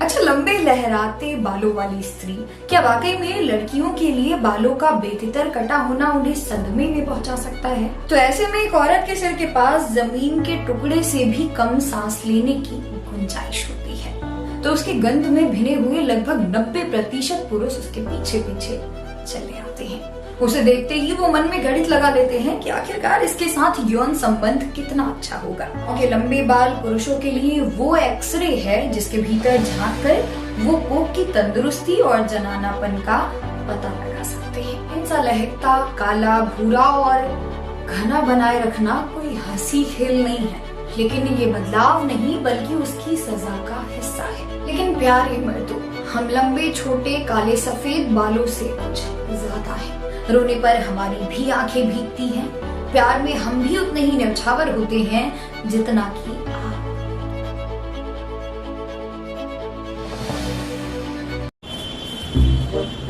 अच्छा, लंबे लहराते बालों वाली स्त्री, क्या वाकई में लड़कियों के लिए बालों का बेतितर कटा होना उन्हें सदमे में पहुंचा सकता है? तो ऐसे में एक औरत के सिर के पास जमीन के टुकड़े से भी कम सांस लेने की गुंजाइश होती है, तो उसकी गंध में भिने हुए लगभग 90% पुरुष उसके पीछे पीछे चले आते हैं। उसे देखते ही वो मन में गणित लगा लेते हैं कि आखिरकार इसके साथ यौन संबंध कितना अच्छा होगा। क्योंकि लंबे बाल पुरुषों के लिए वो एक्सरे है जिसके भीतर झांक कर वो कोख की तंदुरुस्ती और जनानापन का पता लगा सकते हैं। इनसा लहकता काला भूरा और घना बनाए रखना कोई हंसी खेल नहीं है, लेकिन ये बदलाव नहीं बल्कि उसकी सजा का हिस्सा है। लेकिन प्यारे मर्दों, हम लंबे छोटे काले सफेद बालों से कुछ ज्यादा है। रोने पर हमारी भी आंखें भीगती हैं, प्यार में हम भी उतने ही न्यौछावर होते हैं जितना कि आप।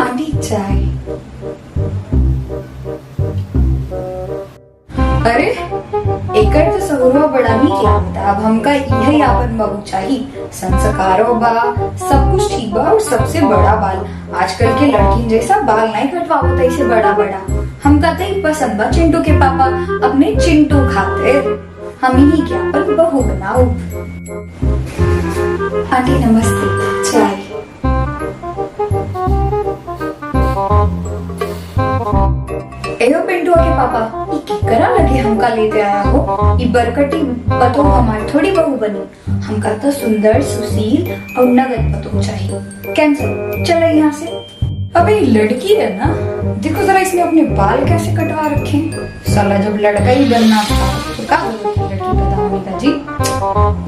आंटी चाय। अरे एकर तो सहुरा बड़ा नीक लागता। अब हमका यही आपन बाबू चाहिए। संस्कारो बा, सब कुछ ठीक बा और सबसे बड़ा बाल। आजकल के लड़की जैसा बाल नहीं कटवावत ऐसे बड़ा बड़ा। हमका तो ही पसंद बा चिंटू के पापा अपने चिंटू खातिर। हम ही क्या पर बहू बनाओ। आंटी नमस्ते, चाय। एहो पिंटू के पापा, करा लगे हमका लेते आया हो। ये बरकटी पतो हमारी थोड़ी बहू बनी। हमका तो सुंदर सुशील और नगद पतो चाहिए। कैंसिल, चलो यहाँ से। अबे लड़की है ना, देखो जरा इसने अपने बाल कैसे कटवा रखे। साला जब लड़का ही बनना था तो क्या लड़की पैदा होने का जी।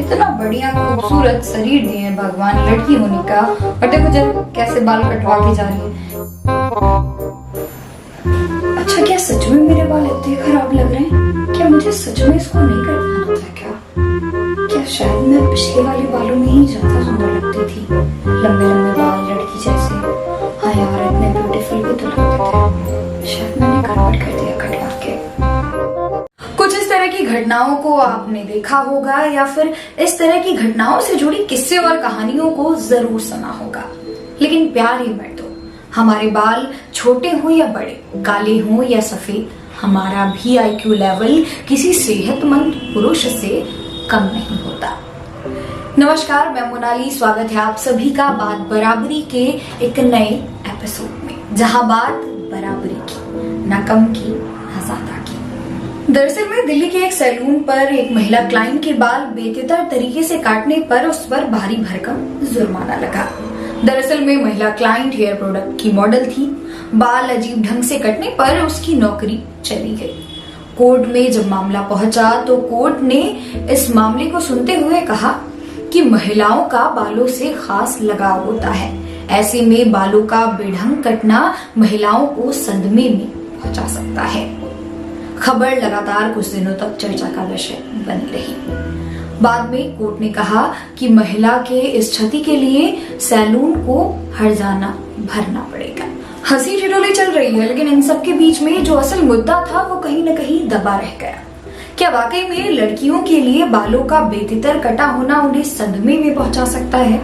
इतना बढ़िया खूबसूरत शरीर दिए हैं भगवान लड़की होने का, और देखो जब कैसे बाल कटवा के जा रही है। अच्छा, क्या सच में मेरे बाल इतने खराब लग रहे हैं? क्या मुझे सच में इसको नहीं कटवाना था क्या शायद मैं पिछले वाले बालों में ही ज्यादा सुंदर लगती थी। लंबे लंबे बाल लड़की जैसे। हाँ यार, इतने ब्यूटीफुल भी तो लगते थे। शायद मैंने गड़बड़ कर दिया कटवा के। कुछ इस तरह की घटनाओं को आपने देखा होगा या फिर इस तरह की घटनाओं से जुड़ी किस्से और कहानियों को जरूर सुना होगा। लेकिन प्यार ही मर्दों, हमारे बाल छोटे हो या बड़े, काले हो या सफेद, हमारा भी आईक्यू लेवल किसी सेहतमंद पुरुष से कम नहीं होता। नमस्कार, मैं मोनाली। स्वागत है आप सभी का बात बराबरी के एक नए एपिसोड में, जहां बात बराबरी की, ना कम की ना ज्यादा की। दरअसल में दिल्ली के एक सैलून पर एक महिला क्लाइंट के बाल बेतितर तरीके से काटने पर उस पर भारी भरकम जुर्माना लगा। दरअसल में महिला क्लाइंट हेयर प्रोडक्ट की मॉडल थी। बाल अजीब ढंग से कटने पर उसकी नौकरी चली गई। कोर्ट में जब मामला पहुंचा तो कोर्ट ने इस मामले को सुनते हुए कहा कि महिलाओं का बालों से खास लगाव होता है। ऐसे में बालों का बेढंग कटना महिलाओं को सदमे में पहुंचा सकता है। खबर लगातार कुछ दिनों तक चर्चा का विषय बनी रही। बाद में कोर्ट ने कहा कि महिला के इस क्षति के लिए सैलून को हर्जाना भरना पड़ेगा। हंसी ठिठोली चल रही है, लेकिन इन सब के बीच में जो असल मुद्दा था वो कहीं न कहीं दबा रह गया। क्या वाकई में लड़कियों के लिए बालों का बेतितर कटा होना उन्हें सदमे में पहुंचा सकता है?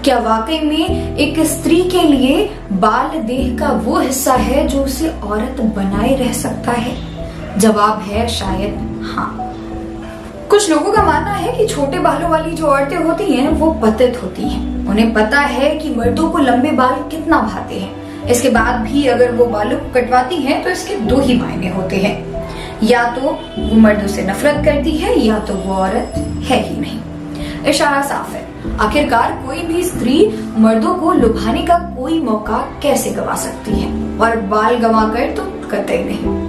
क्या वाकई में एक स्त्री के लिए बाल देह का वो हिस्सा है जो उसे औरत बनाए रह सकता है? जवाब है शायद हाँ। कुछ लोगों का मानना है कि छोटे बालों वाली जो औरतें होती हैं वो पतित होती हैं। उन्हें पता है कि मर्दों को लंबे बाल कितना भाते हैं। इसके बाद भी अगर वो बालों को कटवाती हैं तो इसके दो ही मायने होते हैं, या तो वो मर्दों से नफरत करती है या तो वो औरत है ही नहीं। इशारा साफ है। आखिरकार कोई भी स्त्री मर्दों को लुभाने का कोई मौका कैसे गवा सकती है, और बाल गंवाकर तो कतई नहीं।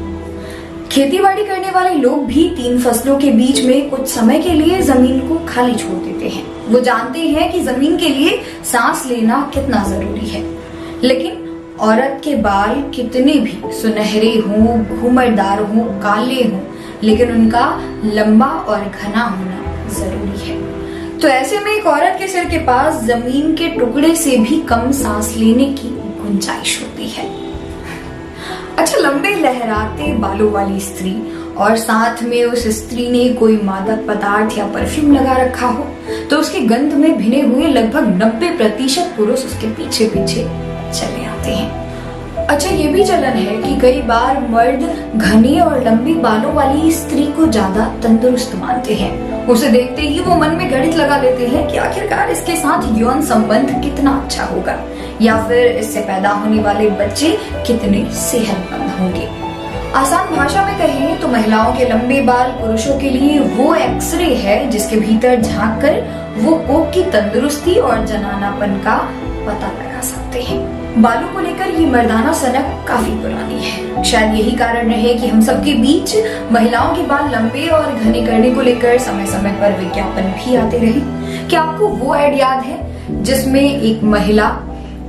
खेतीबाड़ी करने वाले लोग भी 3 फसलों के बीच में कुछ समय के लिए जमीन को खाली छोड़ देते हैं। वो जानते हैं कि जमीन के लिए सांस लेना कितना जरूरी है। लेकिन औरत के बाल कितने भी सुनहरे हों, घूमरदार हों, काले हों, लेकिन उनका लंबा और घना होना जरूरी है। तो ऐसे में एक औरत के सिर के पास जमीन के टुकड़े से भी कम सांस लेने की गुंजाइश होती है। अच्छा, लंबे लहराते बालों वाली स्त्री, और साथ में उस स्त्री ने कोई मादक पदार्थ या परफ्यूम लगा रखा हो तो उसकी गंध में भिने हुए लगभग 90% पुरुष उसके पीछे पीछे चले आते हैं। अच्छा, ये भी चलन है कि कई बार मर्द घने और लंबी बालों वाली स्त्री को ज्यादा तंदुरुस्त मानते हैं। उसे देखते ही वो मन में गणित लगा लेते हैं कि आखिरकार इसके साथ यौन संबंध कितना अच्छा होगा या फिर इससे पैदा होने वाले बच्चे कितने सेहतमंद होंगे। आसान भाषा में कहें तो महिलाओं के लंबे बाल पुरुषों के लिए वो एक्सरे है जिसके भीतर झांक कर वो कोख की तंदुरुस्ती और जनानापन का पता लगा सकते हैं। बालों को लेकर ये मर्दाना सनक काफी पुरानी है। शायद यही कारण रहे कि हम सबके बीच महिलाओं के बाल लंबे और घने करने को लेकर समय समय पर विज्ञापन भी आते रहे। क्या आपको वो ऐड याद है जिसमें एक महिला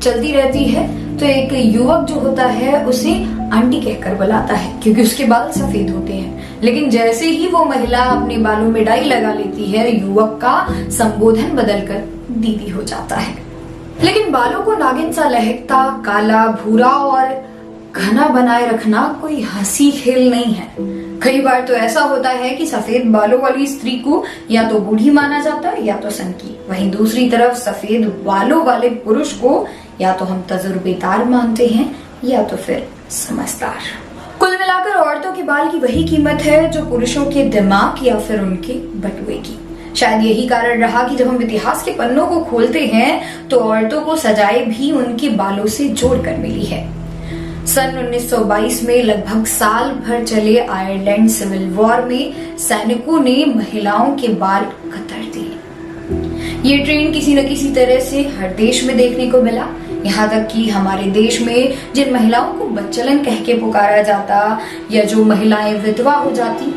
चलती रहती है तो एक युवक जो होता है उसे आंटी कहकर बुलाता है क्योंकि उसके बाल सफेद होते हैं, लेकिन जैसे ही वो महिला अपने बालों में डाई लगा लेती है युवक का संबोधन बदलकर दीदी हो जाता है। लेकिन बालों को नागिन सा लहकता, काला, भूरा और घना बनाए रखना कोई हंसी खेल नहीं है। कई बार तो ऐसा होता है कि सफेद बालों वाली स्त्री को या तो बूढ़ी माना जाता है या तो सनकी, वहीं दूसरी तरफ सफेद बालों वाले पुरुष को या तो हम तजुर्बेदार मानते हैं या तो फिर समझदार। कुल मिलाकर औरतों के बाल की वही कीमत है जो पुरुषों के दिमाग या फिर उनके बटुए की। शायद यही कारण रहा कि जब हम इतिहास के पन्नों को खोलते हैं तो औरतों को सजाएं भी उनके बालों से जोड़कर मिली है। सन 1922 में लगभग साल भर चले आयरलैंड सिविल वॉर में सैनिकों ने महिलाओं के बाल कतर दिए। ये ट्रेंड किसी न किसी तरह से हर देश में देखने को मिला, यहाँ तक कि हमारे देश में जिन महिलाओं को बच्चलन कह के पुकारा जाता या जो महिलाएं विधवा हो जाती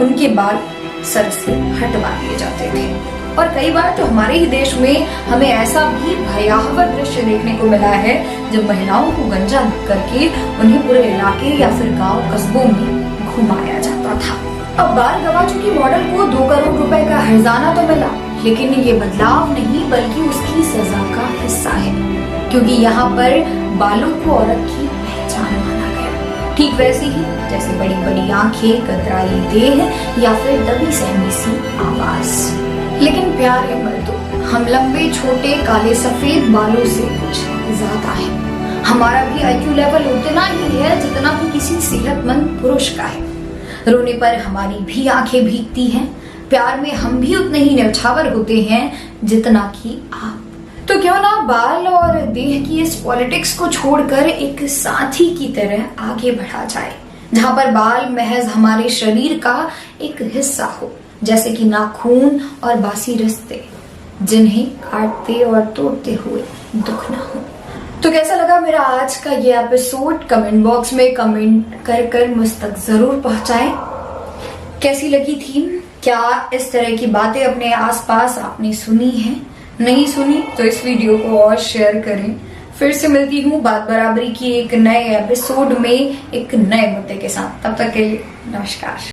उनके बाल सर से हटवा दिए जाते थे। और कई बार तो हमारे ही देश में हमें ऐसा भी भयावह दृश्य देखने को मिला है जब महिलाओं को गंजा करके उन्हें पूरे इलाके या फिर गांव कस्बों में घुमाया जाता था। अब बाल गंवा चुकी मॉडल को 2 करोड़ रुपए का हर्जाना तो मिला, लेकिन ये बदलाव नहीं बल्कि उसकी सजा का हिस्सा है, क्योंकि यहाँ पर बालों को औरत की पहचान माना गया। ठीक वैसे ही जैसे बड़ी बड़ी आंखें, कतराई देह या फिर दबी सहमी सी आवाज। लेकिन प्यारे मर्दों, हम लंबे, छोटे, काले, सफेद बालों से कुछ ज्यादा है। हमारा भी IQ लेवल उतना ही है जितना कि किसी सेहतमंद पुरुष का है। रोने पर हमारी भी आंखें भीगती हैं, प्यार में हम भी उतने ही न्यौछावर होते हैं जितना कि आप। तो क्यों ना बाल और देह की इस पॉलिटिक्स को छोड़कर एक साथी की तरह आगे बढ़ा जाए, जहाँ पर बाल महज हमारे शरीर का एक हिस्सा हो, जैसे कि नाखून और बासी रिश्ते जिन्हें काटते और तोड़ते हुए दुख ना हो। तो कैसा लगा मेरा आज का ये एपिसोड? कमेंट बॉक्स में कमेंट कर मुझ तक जरूर पहुंचाएं। कैसी लगी थीम? क्या इस तरह की बातें अपने आसपास आपने सुनी है? नहीं सुनी तो इस वीडियो को और शेयर करें। फिर से मिलती हूँ बात बराबरी की एक नए एपिसोड में एक नए मुद्दे के साथ। तब तक के लिए नमस्कार।